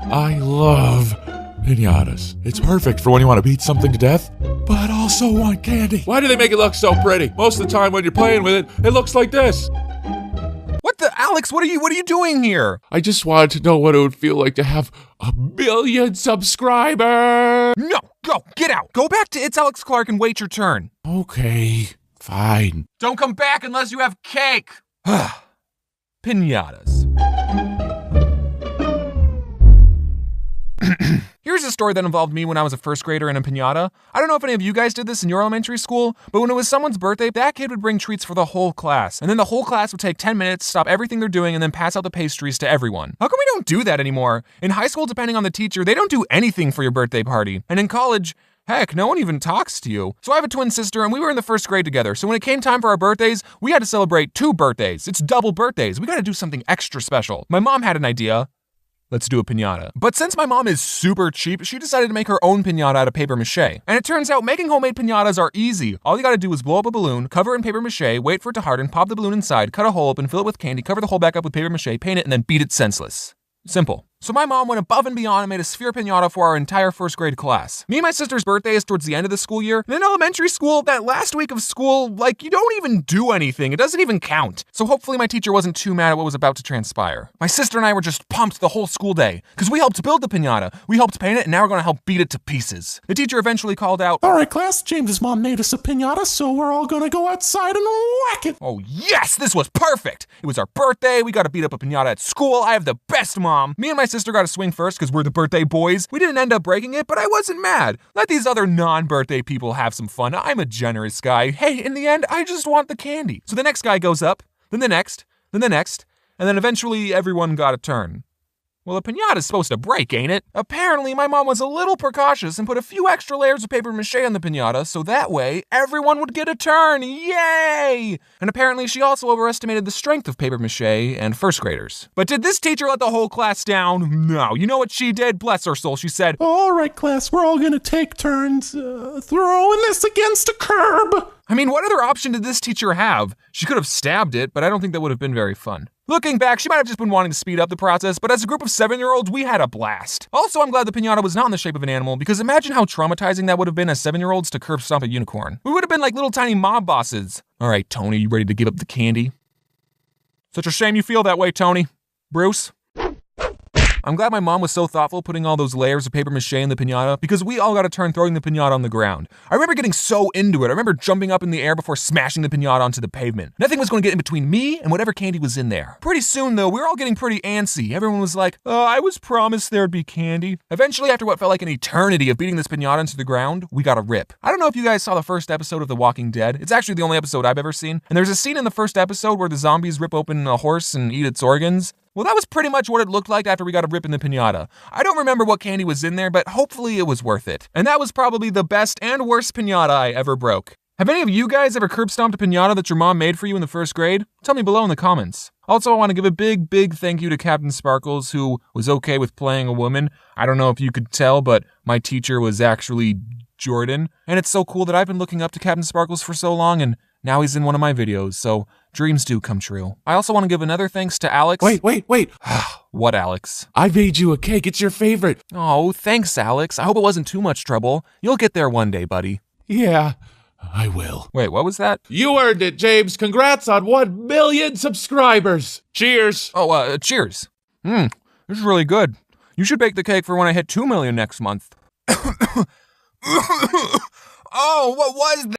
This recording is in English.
I love piñatas. It's perfect for when you want to beat something to death, but also want candy. Why do they make it look so pretty? Most of the time when you're playing with it, it looks like this. What the, Alex, what are you doing here? I just wanted to know what it would feel like to have 1 billion subscribers. No, go, get out. Go back to ItsAlexClark and wait your turn. Okay, fine. Don't come back unless you have cake. Piñatas. Here's a story that involved me when I was a first grader in a piñata. I don't know if any of you guys did this in your elementary school, but when it was someone's birthday, that kid would bring treats for the whole class. And then the whole class would take 10 minutes, stop everything they're doing, and then pass out the pastries to everyone. How come we don't do that anymore? In high school, depending on the teacher, they don't do anything for your birthday party. And in college, heck, no one even talks to you. So I have a twin sister, and we were in the first grade together. So when it came time for our birthdays, we had to celebrate 2 birthdays. It's double birthdays. We gotta do something extra special. My mom had an idea. Let's do a piñata. But since my mom is super cheap, she decided to make her own piñata out of paper mache. And it turns out making homemade piñatas are easy. All you gotta do is blow up a balloon, cover it in paper mache, wait for it to harden, pop the balloon inside, cut a hole open, fill it with candy, cover the hole back up with paper mache, paint it, and then beat it senseless. Simple. So my mom went above and beyond and made a sphere piñata for our entire first grade class. Me and my sister's birthday is towards the end of the school year. And in elementary school, that last week of school, like, you don't even do anything. It doesn't even count. So hopefully my teacher wasn't too mad at what was about to transpire. My sister and I were just pumped the whole school day because we helped build the piñata. We helped paint it, and now we're gonna help beat it to pieces. The teacher eventually called out, "All right, class, James's mom made us a piñata, so we're all gonna go outside and whack it." Oh yes, this was perfect. It was our birthday. We got to beat up a piñata at school. I have the best mom. Me and my sister got to swing first because we're the birthday boys. We didn't end up breaking it, but I wasn't mad. Let these other non-birthday people have some fun. I'm a generous guy. Hey, in the end, I just want the candy. So the next guy goes up, then the next, then the next, and then eventually everyone got a turn. Well, a piñata's supposed to break, ain't it? Apparently, my mom was a little precautious and put a few extra layers of paper mache on the piñata so that way everyone would get a turn. Yay! And apparently, she also overestimated the strength of paper mache and first graders. But did this teacher let the whole class down? No. You know what she did? Bless her soul. She said, "All right, class, we're all gonna take turns throwing this against a curb." I mean, what other option did this teacher have? She could have stabbed it, but I don't think that would have been very fun. Looking back, she might have just been wanting to speed up the process, but as a group of 7-year-olds, we had a blast. Also, I'm glad the piñata was not in the shape of an animal, because imagine how traumatizing that would have been as 7-year-olds to curb stomp a unicorn. We would have been like little tiny mob bosses. All right, Tony, you ready to give up the candy? Such a shame you feel that way, Tony. Bruce? I'm glad my mom was so thoughtful putting all those layers of paper mache in the piñata because we all got a turn throwing the piñata on the ground. I remember getting so into it. I remember jumping up in the air before smashing the piñata onto the pavement. Nothing was going to get in between me and whatever candy was in there. Pretty soon, though, we were all getting pretty antsy. Everyone was like, I was promised there'd be candy. Eventually, after what felt like an eternity of beating this piñata into the ground, we got a rip. I don't know if you guys saw the first episode of The Walking Dead. It's actually the only episode I've ever seen. And there's a scene in the first episode where the zombies rip open a horse and eat its organs. Well, that was pretty much what it looked like after we got a rip in the piñata. I don't remember what candy was in there, but hopefully it was worth it. And that was probably the best and worst piñata I ever broke. Have any of you guys ever curb stomped a piñata that your mom made for you in the first grade? Tell me below in the comments. Also, I want to give a big thank you to CaptainSparklez, who was okay with playing a woman. I don't know if you could tell, but my teacher was actually Jordan. And it's so cool that I've been looking up to CaptainSparklez for so long, and now he's in one of my videos, so dreams do come true. I also want to give another thanks to Alex. Wait. What, Alex? I made you a cake. It's your favorite. Oh, thanks, Alex. I hope it wasn't too much trouble. You'll get there one day, buddy. Yeah, I will. Wait, what was that? You earned it, James. Congrats on 1 million subscribers. Cheers. Oh, cheers. This is really good. You should bake the cake for when I hit 2 million next month. Oh, what was that?